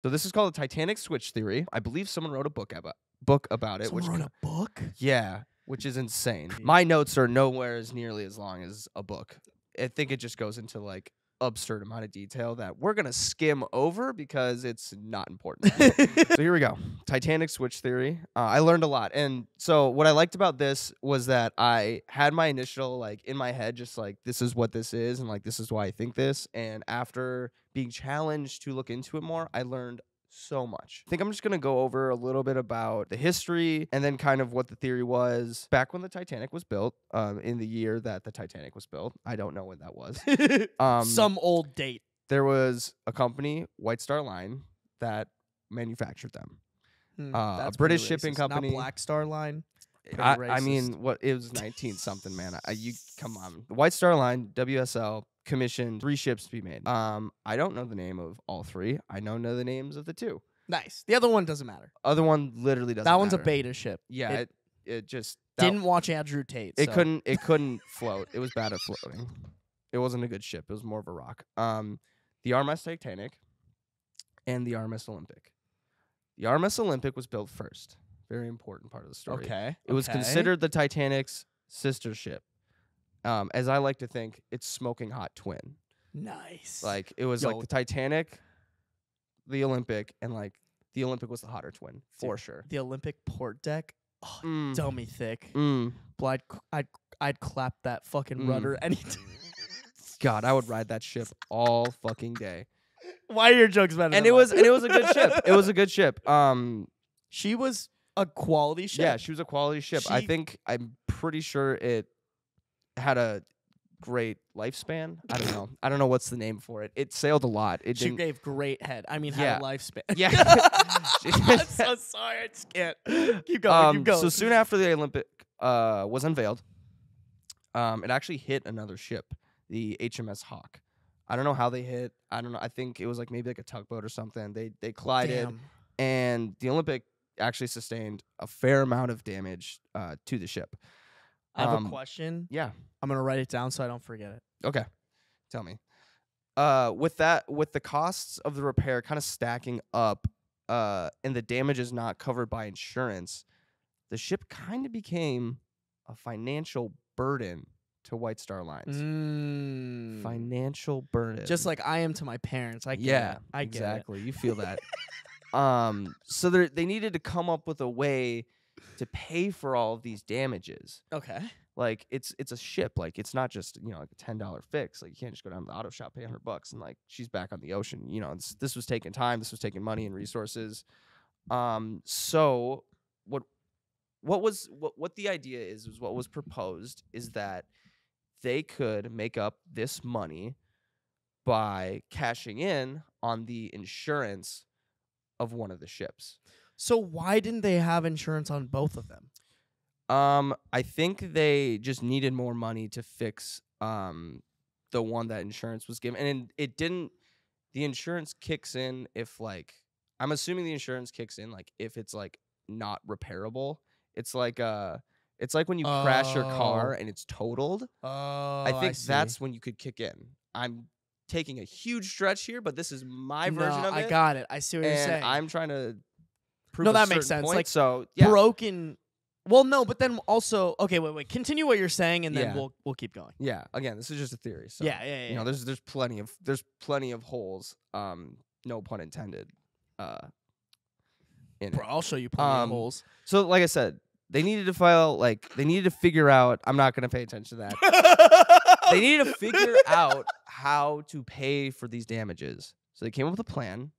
So this is called the Titanic Switch Theory. I believe someone wrote a book about it. Someone wrote a book? Yeah, which is insane. My notes are nowhere as nearly as long as a book. I think it just goes into like absurd amount of detail that we're gonna skim over because it's not important. So here we go. Titanic Switch Theory. I learned a lot, and so what I liked about this was that I had my initial like in my head, just like this is what this is, and like this is why I think this. And after being challenged to look into it more, I learned so much. I think I'm just going to go over a little bit about the history and then kind of what the theory was back when the Titanic was built, in the year that the Titanic was built. I don't know when that was. Some old date. There was a company, White Star Line, that manufactured them. A British shipping company. Not Black Star Line. I mean, what it was 19 something, man. You come on. The White Star Line, WSL, commissioned 3 ships to be made. I don't know the name of all 3. I know the names of the 2. Nice. The other one doesn't matter. Other one literally doesn't. That one's matter. a beta ship. Yeah, it just didn't watch Andrew Tate. It couldn't float. It was bad at floating. It wasn't a good ship. It was more of a rock. The RMS Titanic and the RMS Olympic. The RMS Olympic was built first. Very important part of the story. Okay. It was considered the Titanic's sister ship. As I like to think, it's smoking hot twin. Nice. Like it was like the Titanic, the Olympic, and like the Olympic was the hotter twin for sure. The Olympic port deck, dummy thick. But I'd clap that fucking rudder anytime. God, I would ride that ship all fucking day. Why are your jokes better? And it was a good ship. It was a good ship. She was a quality ship. Yeah, she was a quality ship. I'm pretty sure it had a great lifespan. I don't know what's the name for it. It sailed a lot. She gave great head. I mean, had a lifespan. Yeah. I'm so sorry. I just can't. Keep going. Keep going. So soon after the Olympic was unveiled, it actually hit another ship, the HMS Hawk. I don't know how they hit. I don't know. I think it was like maybe like a tugboat or something. They collided, and the Olympic actually sustained a fair amount of damage to the ship. I have a question. Yeah. I'm going to write it down so I don't forget it. Okay. Tell me. With the costs of the repair kind of stacking up, and the damages not covered by insurance, the ship kind of became a financial burden to White Star Lines. Financial burden. Just like I am to my parents. I get it. I get exactly. You feel that. So they needed to come up with a way to pay for all of these damages. Okay. Like it's a ship. Like it's not just like a $10 fix. Like you can't just go down to the auto shop, pay $100, and like she's back on the ocean. This was taking time. This was taking money and resources. So what the idea is what was proposed is that they could make up this money by cashing in on the insurance of one of the ships. So why didn't they have insurance on both of them? I think they just needed more money to fix the one that insurance was given, and it didn't. The insurance kicks in if I'm assuming the insurance kicks in if it's not repairable. It's like when you crash your car and it's totaled. Oh, I think that's when you could kick in. I'm taking a huge stretch here, but this is my version of it. I got it. I see what you're saying. I'm trying to prove no, that makes sense. Point, broken. Well, no, but then also, okay, wait. Continue what you're saying, and then we'll keep going. Yeah. Again, this is just a theory. So, yeah. There's plenty of holes. No pun intended. In Bro, I'll show you plenty of holes. So, like I said, they needed to figure out. I'm not gonna pay attention to that. They needed to figure out how to pay for these damages. So they came up with a plan.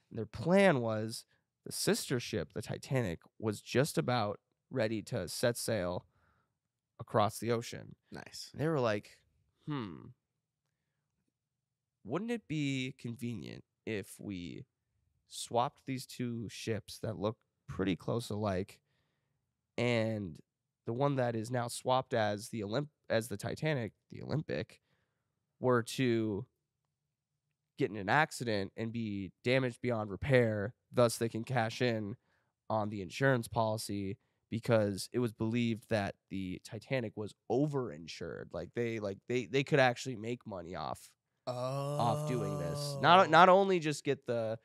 And their plan was the sister ship, the Titanic, was just about ready to set sail across the ocean. Nice. They were like, wouldn't it be convenient if we swapped these two ships that look pretty close alike, and the one that is now swapped as the Titanic, the Olympic, were to get in an accident and be damaged beyond repair, thus they can cash in on the insurance policy, because it was believed that the Titanic was overinsured. They could actually make money off doing this. Not only just get the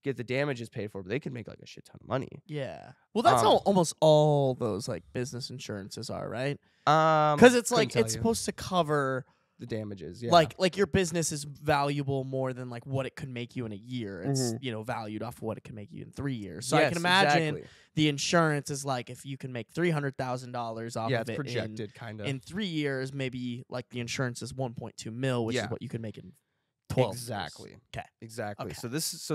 get the damages paid for, but they could make like a shit ton of money. Yeah. Well, that's how almost all those like business insurances are, right? Because it's like it's supposed to cover the damages. Yeah. Like your business is valuable more than like what it could make you in a year. It's valued off what it can make you in 3 years. So I can imagine the insurance is like if you can make $300,000 off of it projected kind of in 3 years, maybe like the insurance is 1.2 mil, which is what you can make in 12 exactly. years. Okay. Exactly. Okay. So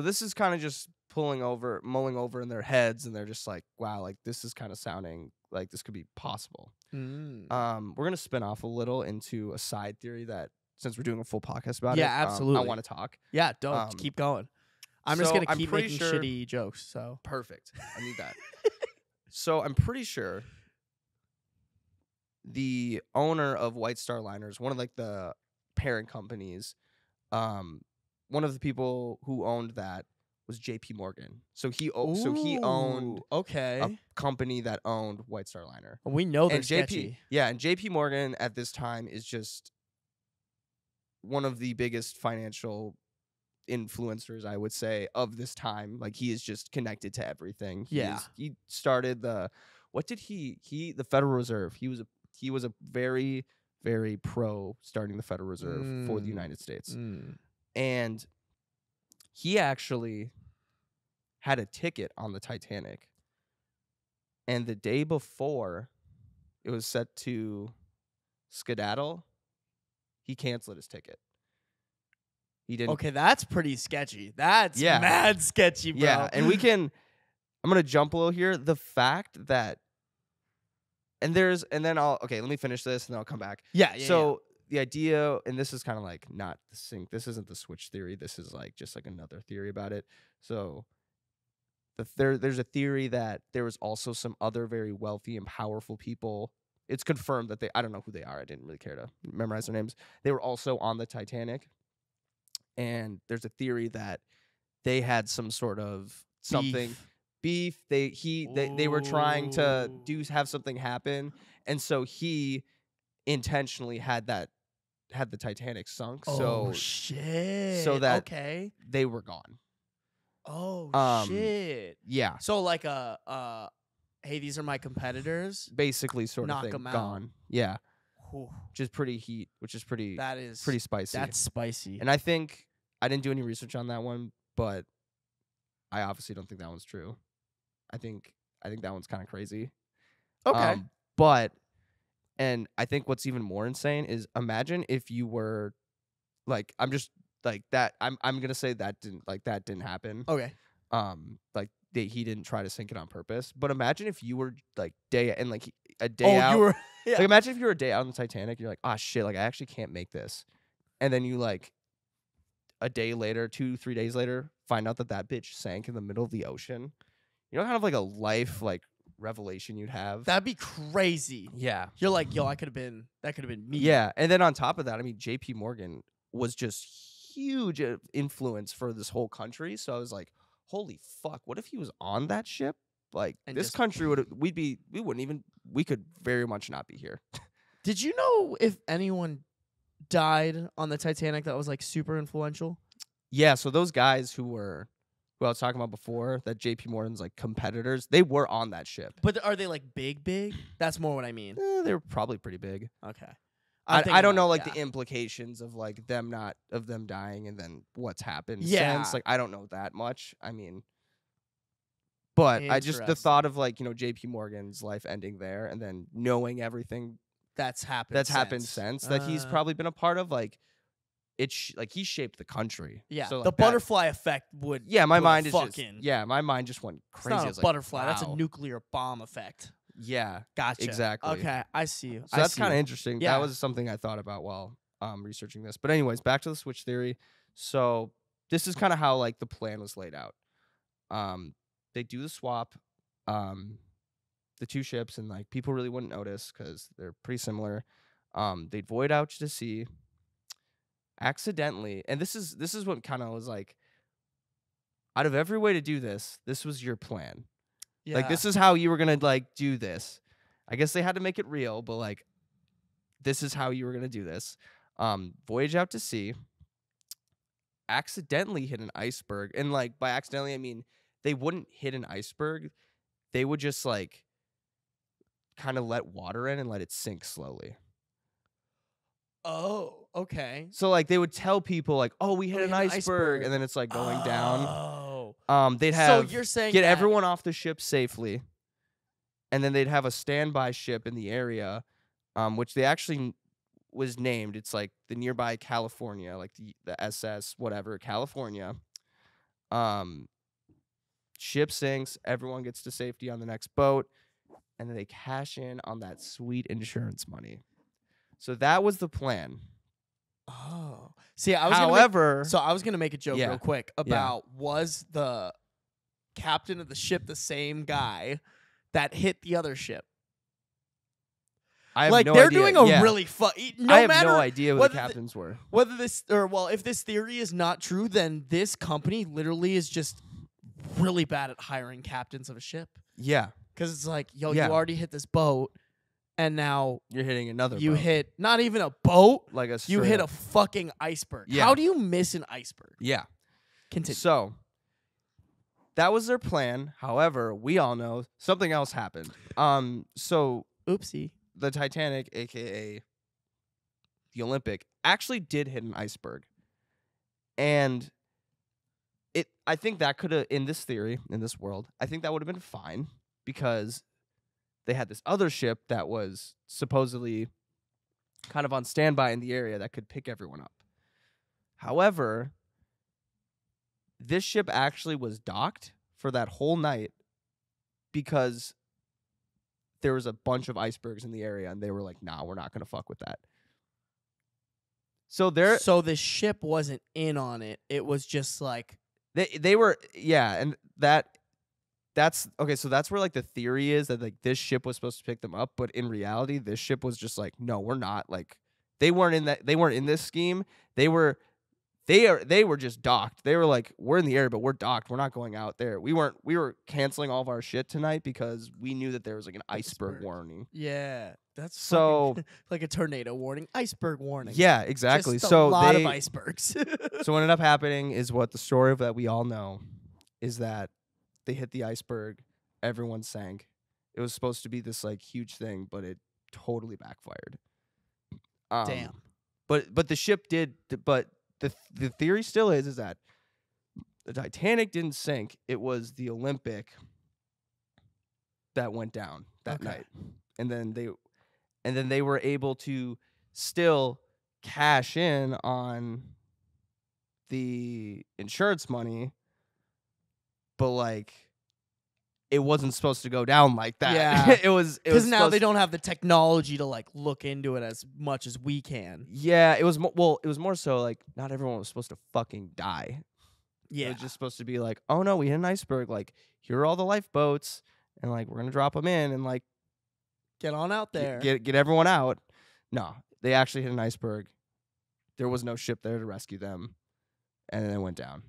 this is kind of just mulling over in their heads, and they're just like, wow, like this is kind of sounding like this could be possible. We're gonna spin off a little into a side theory that, since we're doing a full podcast about it, absolutely. I want to talk. Yeah, don't keep going. I'm just gonna keep making shitty jokes. So perfect. I need that. So I'm pretty sure the owner of White Star Liners, one of like the parent companies, one of the people who owned that was J.P. Morgan. So he owned a company that owned White Star Liner. We know they're sketchy. Yeah, and J.P. Morgan at this time is just one of the biggest financial influencers, I would say, of this time. Like, he is just connected to everything. He started the Federal Reserve. He was a very, very pro starting the Federal Reserve for the United States. And he actually had a ticket on the Titanic. And the day before it was set to skedaddle, he canceled his ticket. He didn't. Okay, that's pretty sketchy. That's mad sketchy, bro. Yeah, and I'm going to jump a little here. The fact that, let me finish this and then I'll come back. The idea, and this is kind of like not the sync. This isn't the switch theory. This is like just like another theory about it. So there's a theory that there was also some other very wealthy and powerful people. It's confirmed that I don't know who they are. I didn't really care to memorize their names. They were also on the Titanic. And there's a theory that they had some sort of beef. They were trying to have something happen. And so he intentionally had the Titanic sunk. Shit. So that they were gone. Shit. Yeah. So like hey, these are my competitors. Basically, sort of knock thing. Them out. Gone. Yeah. Which is pretty spicy. That's spicy. And I think I didn't do any research on that one, but I obviously don't think that one's true. I think that one's kind of crazy. Okay. And I think what's even more insane is, imagine if you were like, I'm just like that. I'm gonna say that didn't happen. Okay. He didn't try to sink it on purpose. But imagine if you were like a day out. Like, imagine if you were a day out on the Titanic. You're like, oh shit, like I actually can't make this. And then you like a day later, 2-3 days later, find out that bitch sank in the middle of the ocean. You know, kind of like a life like revelation you'd have. That'd be crazy. Yeah. You're like, yo, that could have been me. Yeah. And then on top of that, I mean, J.P. Morgan was just huge influence for this whole country. So I was like, holy fuck, what if he was on that ship? Like, and this country we could very much not be here. Did you know if anyone died on the Titanic that was like super influential? Yeah, so those guys who I was talking about before, that JP Morgan's like competitors, they were on that ship. But are they like big? That's more what I mean. They were probably pretty big. Okay. I don't know like the implications of like them dying and then what's happened since. Like, I don't know that much. I mean, but the thought of like, you know, JP Morgan's life ending there and then knowing everything that's happened since that he's probably been a part of, like, like he shaped the country. Yeah. So, like, the butterfly effect would. Yeah, my mind just went crazy. It's not a butterfly. Wow. That's a nuclear bomb effect. Yeah. Gotcha. Exactly. Okay, I see you. So that's kind of interesting. Yeah. That was something I thought about while researching this. But anyways, back to the switch theory. So this is kind of how like the plan was laid out. They do the swap, the two ships, and like people really wouldn't notice because they're pretty similar. They'd voyage out to sea. Accidentally, and this is what kind of was like, out of every way to do this, this was your plan. Yeah. Like, this is how you were gonna like do this. I guess they had to make it real, but like, this is how you were gonna do this. Voyage out to sea. accidentally hit an iceberg. And like by accidentally, I mean they wouldn't hit an iceberg. They would just like kind of let water in and let it sink slowly. Oh, okay. So like they would tell people like, "Oh, we hit an iceberg," and then it's like going down. They'd have you're saying get everyone off the ship safely, and then they'd have a standby ship in the area, which they actually was named. It's like the nearby California, like the SS whatever California. Ship sinks, everyone gets to safety on the next boat, and then they cash in on that sweet insurance money. So that was the plan. Oh, see, I was gonna make a joke real quick about was the captain of the ship the same guy that hit the other ship? I have like no they're idea. doing a really fun. I have no idea what the captains were. Whether this if this theory is not true, then this company literally is just really bad at hiring captains of a ship. Yeah, because it's like, yo, you already hit this boat. And now you're hitting another boat. Hit not even a boat. Like you hit a fucking iceberg. Yeah. How do you miss an iceberg? Yeah. Continue. So that was their plan. However, we all know something else happened. So oopsie. The Titanic, aka the Olympic, actually did hit an iceberg. And I think that could have, in this theory, in this world, I think that would have been fine because they had this other ship that was supposedly kind of on standby in the area that could pick everyone up. However, this ship actually was docked for that whole night because there was a bunch of icebergs in the area, and they were like, nah, we're not going to fuck with that. So the ship wasn't in on it. It was just like... They were, yeah, and that's okay. So that's where like the theory is that like this ship was supposed to pick them up, but in reality, this ship was just like, no, we're not. Like they weren't in that. They weren't in this scheme. They were just docked. They were like, we're in the air, but we're docked. We're not going out there. We were canceling all of our shit tonight because we knew that there was like an iceberg warning. Yeah, that's so like a tornado warning, iceberg warning. Yeah, exactly. Just so a lot of icebergs. So what ended up happening is what the story that we all know is that. They hit the iceberg. Everyone sank. It was supposed to be this like huge thing, but it totally backfired. Damn. But the ship did. But the theory still is that the Titanic didn't sink. It was the Olympic that went down that night, and then they were able to still cash in on the insurance money. But like, it wasn't supposed to go down like that. Yeah, it was because now they don't have the technology to like look into it as much as we can. Yeah, it was it was more so like not everyone was supposed to fucking die. Yeah, it was just supposed to be like, oh no, we hit an iceberg. Like here are all the lifeboats, and like we're gonna drop them in and like get on out there, get everyone out. No, they actually hit an iceberg. There was no ship there to rescue them, and then it went down.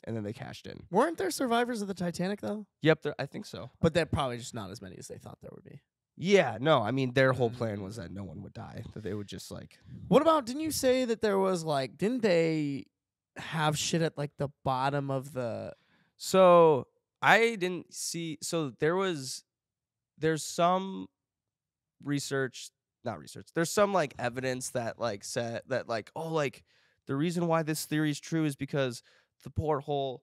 And then they cashed in. Weren't there survivors of the Titanic, though? Yep, I think so. But they're probably just not as many as they thought there would be. Yeah, no, I mean, their whole plan was that no one would die. That they would just, like... What about, didn't you say that there was, like, didn't they have shit at, like, the bottom of the... So, I didn't see... So, there's some there's some, like, evidence that, like, said that, like, oh, like, the reason why this theory is true is because... the porthole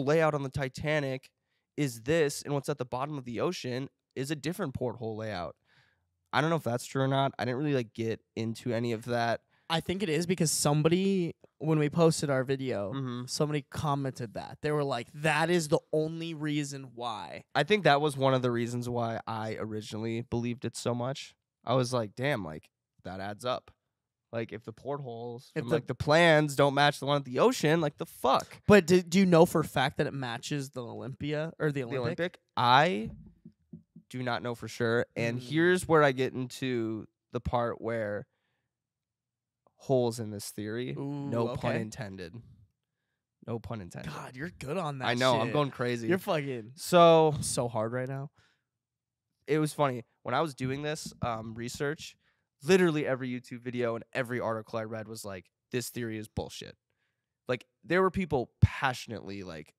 layout on the Titanic is this, and what's at the bottom of the ocean is a different porthole layout. I don't know if that's true or not. I didn't really like get into any of that. I think it is because somebody, when we posted our video, somebody commented that. They were like, that is the only reason why. I think that was one of the reasons why I originally believed it so much. I was like, damn, like that adds up. Like, if the portholes, like the plans don't match the one at the ocean, like the fuck. But do you know for a fact that it matches the Olympia or the Olympic? The Olympic? I do not know for sure. And here's where I get into the part where holes in this theory. No pun intended. No pun intended. God, you're good on that. I know. Shit. I'm going crazy. You're fucking so hard right now. It was funny when I was doing this research. Literally every YouTube video and every article I read was like, this theory is bullshit. like there were people passionately like,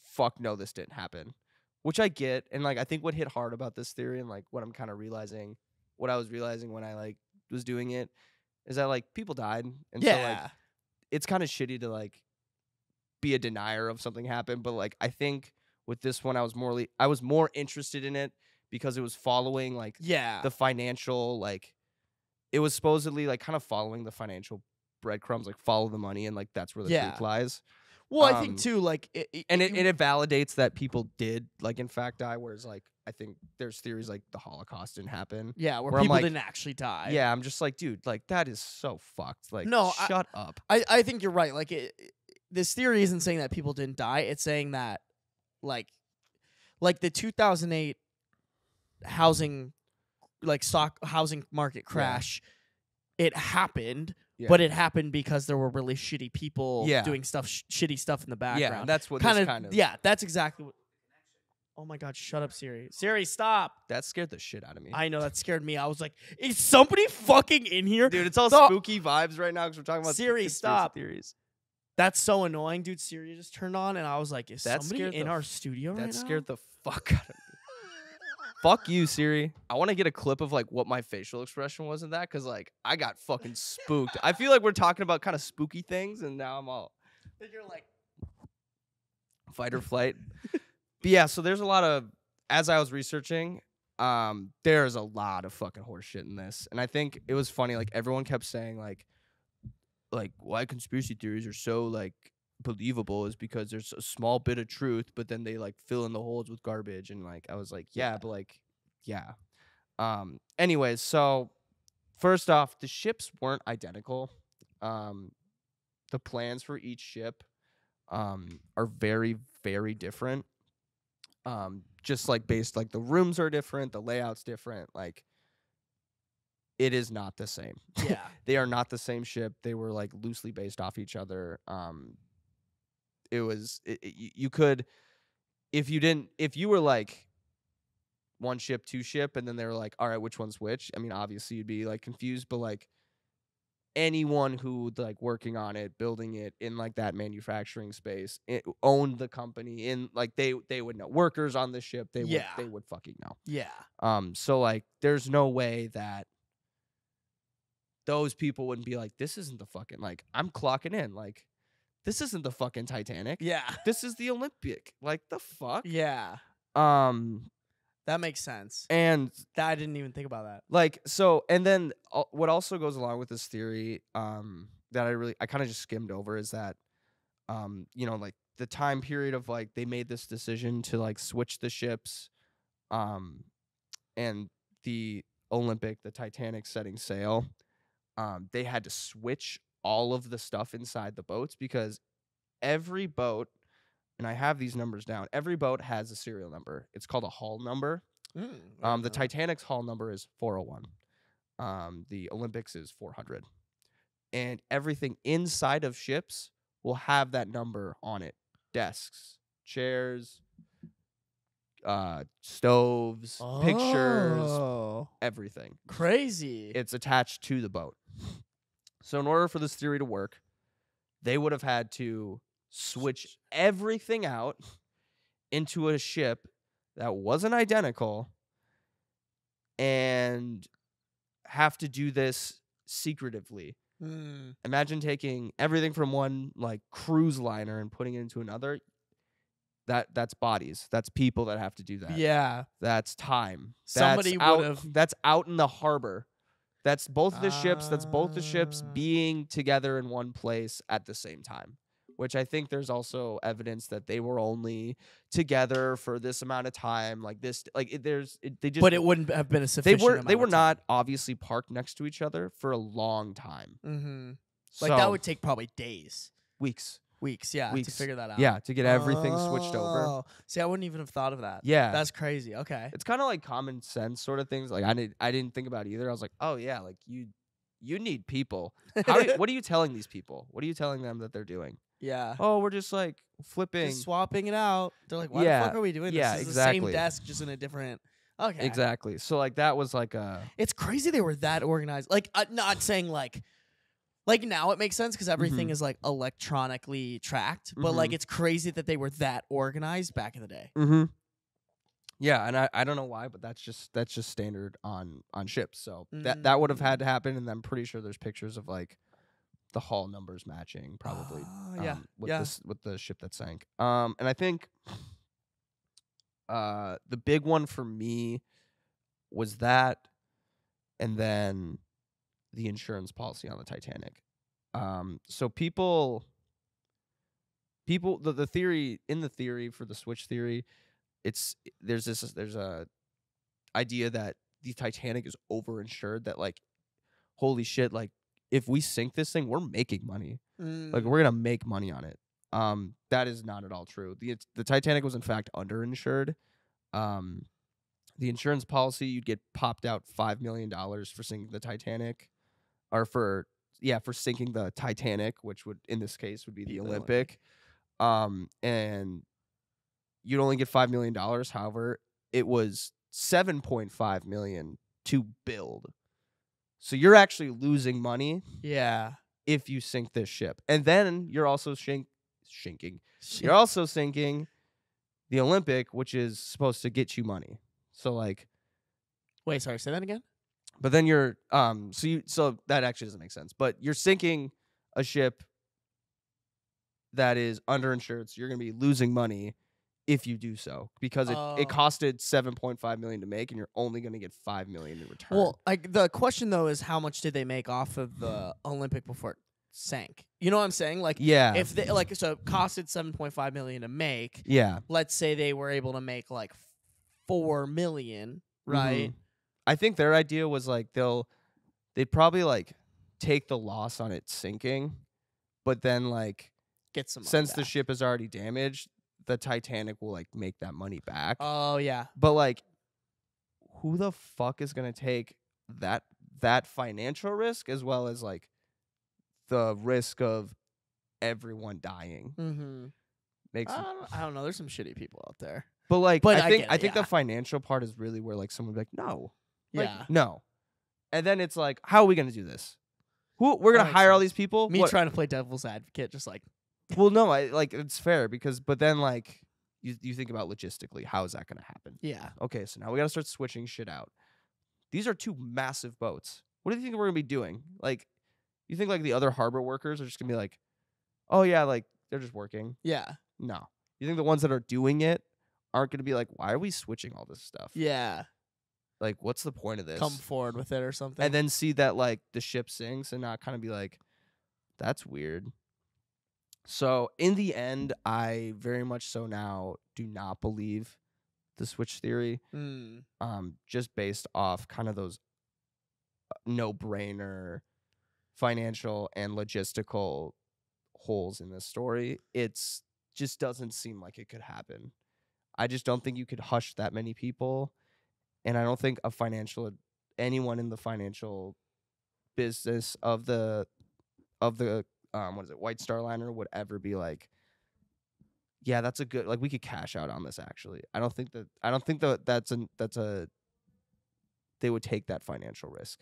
fuck no, this didn't happen, which I get. And like I think what hit hard about this theory and like what I'm kind of realizing, what I was realizing when I like was doing it, is that like people died, and so like it's kind of shitty to like be a denier of something happened. But like I think with this one, I was more interested in it because it was following like the financial, like it was supposedly like kind of following the financial breadcrumbs, like follow the money, and like that's where the truth lies. Well, I think too, like, it validates that people did, like, in fact die. Whereas, like, I think there's theories like the Holocaust didn't happen. Yeah, where people didn't actually die. Yeah, I'm just like, dude, like that is so fucked. Like, no, shut up. I think you're right. Like, this theory isn't saying that people didn't die. It's saying that, like the 2008 housing market crash, it happened. Yeah. But it happened because there were really shitty people doing shitty stuff in the background. Yeah, that's what kind of. Yeah, that's exactly what. Oh my God, shut up, Siri. Siri, stop. That scared the shit out of me. I know, that scared me. I was like, is somebody fucking in here? Dude, it's all spooky vibes right now because we're talking about Siri, stop. Theories. That's so annoying, dude. Siri just turned on, and I was like, is somebody in our studio right now? That scared the fuck out of me. Fuck you, Siri. I want to get a clip of like what my facial expression was in that, because like I got fucking spooked. I feel like we're talking about kind of spooky things, and now I'm all. You're like fight or flight. But yeah, so there's a lot of, as I was researching, there's a lot of fucking horse shit in this, and I think it was funny. Like everyone kept saying like why conspiracy theories are so like believable is because there's a small bit of truth, but then they like fill in the holes with garbage. And like I was like, but like anyways, so first off, the ships weren't identical. The plans for each ship are very, very different. Just like based, like the rooms are different, the layout's different, like it is not the same. Yeah. They are not the same ship. They were like loosely based off each other. You could, if you were like one ship, two ship, and then they were like, all right, which one's which? I mean, obviously you'd be like confused, but like anyone who like working on it, building it in like that manufacturing space, it owned the company, in like they would know. Workers on the ship, they would fucking know. Yeah. So like there's no way that those people wouldn't be like, this isn't the fucking, like, I'm clocking in, like, this isn't the fucking Titanic. Yeah. This is the Olympic. Like, the fuck? Yeah. That makes sense. And I didn't even think about that. Like, so, and then what also goes along with this theory, that I kind of just skimmed over, is that, you know, like the time period of like, they made this decision to like switch the ships, and the Olympic, the Titanic setting sail, they had to switch all of the stuff inside the boats, because every boat, and I have these numbers down, every boat has a serial number. It's called a hull number. The Titanic's hull number is 401. The Olympics is 400. And everything inside of ships will have that number on it. Desks, chairs, stoves, pictures, everything. Crazy. It's attached to the boat. So in order for this theory to work, they would have had to switch everything out into a ship that wasn't identical and have to do this secretively. Imagine taking everything from one like cruise liner and putting it into another. That's bodies. That's people that have to do that. Yeah. That's time. Somebody would have. That's out in the harbor. That's both the ships. That's both the ships being together in one place at the same time. Which I think there's also evidence that they were only together for this amount of time. Like this, like they just. But it wouldn't have been a sufficient. They were not obviously parked next to each other for a long time. Mm-hmm. Like that would take probably days, weeks, yeah, to figure that out. Yeah, to get everything switched over. See, I wouldn't even have thought of that. Yeah, that's crazy. Okay, it's kind of like common sense sort of things. Like I didn't think about either. I was like, oh yeah, like you need people. What are you telling these people? What are you telling them that they're doing? Yeah. Oh, we're just like flipping, just swapping it out. They're like, why the fuck are we doing this? Yeah, it's exactly. the same desk, just in a different. Okay. Exactly. So like that was like a. It's crazy they were that organized. Like, not saying like Like now it makes sense because everything is like electronically tracked. But like it's crazy that they were that organized back in the day. Yeah, and I don't know why, but that's just standard on ships. So that would have had to happen, and I'm pretty sure there's pictures of like the hull numbers matching probably. With the ship that sank. And I think the big one for me was that, and then the insurance policy on the Titanic. So people the theory for the switch theory, there's a idea that the Titanic is overinsured, that like holy shit, like if we sink this thing, we're making money. Like we're gonna make money on it. That is not at all true. The Titanic was in fact underinsured. The insurance policy, you'd get popped out $5 million for sinking the Titanic, or for sinking the Titanic, which would in this case would be the Olympic. And you'd only get $5 million. However, it was $7.5 million to build. So you're actually losing money. Yeah. If you sink this ship. And then you're also sinking. You're also sinking the Olympic, which is supposed to get you money. So like, wait, sorry, say that again? But then you're so that actually doesn't make sense. But you're sinking a ship that is underinsured, so you're going to be losing money if you do so, because it costed $7.5 million to make, and you're only going to get $5 million in return. Well, like the question though is how much did they make off of the Olympic before it sank? You know what I'm saying? Like, yeah, if they like, so it costed $7.5 million to make. Yeah, let's say they were able to make like $4 million, right? I think their idea was like they'd probably like take the loss on it sinking, but then like get some money since back. The ship is already damaged, the Titanic will like make that money back. Oh yeah. But like, who the fuck is gonna take that financial risk, as well as like the risk of everyone dying? I don't know. There's some shitty people out there. But like, I think the financial part is really where like someone would be like, no. Like, no. And then it's like, how are we gonna do this? We're gonna hire all these people? Me trying to play devil's advocate, just like, well, no, it's fair but then like you think about logistically, how is that gonna happen? Yeah. Okay, so now we gotta start switching shit out. These are two massive boats. What do you think we're gonna be doing? Like, you think like the other harbor workers are just gonna be like, oh yeah, like they're just working? Yeah. No. You think the ones that are doing it aren't gonna be like, why are we switching all this stuff? Yeah. Like, what's the point of this? Come forward with it or something. And then see that like the ship sinks and not kind of be like, that's weird. So in the end, I very much so now do not believe the switch theory. Just based off kind of those no-brainer financial and logistical holes in this story. It's just doesn't seem like it could happen. I just don't think you could hush that many people. And I don't think anyone in the financial business of the White Star Liner would ever be like, yeah, that's a good, like, we could cash out on this. Actually, I don't think that they would take that financial risk.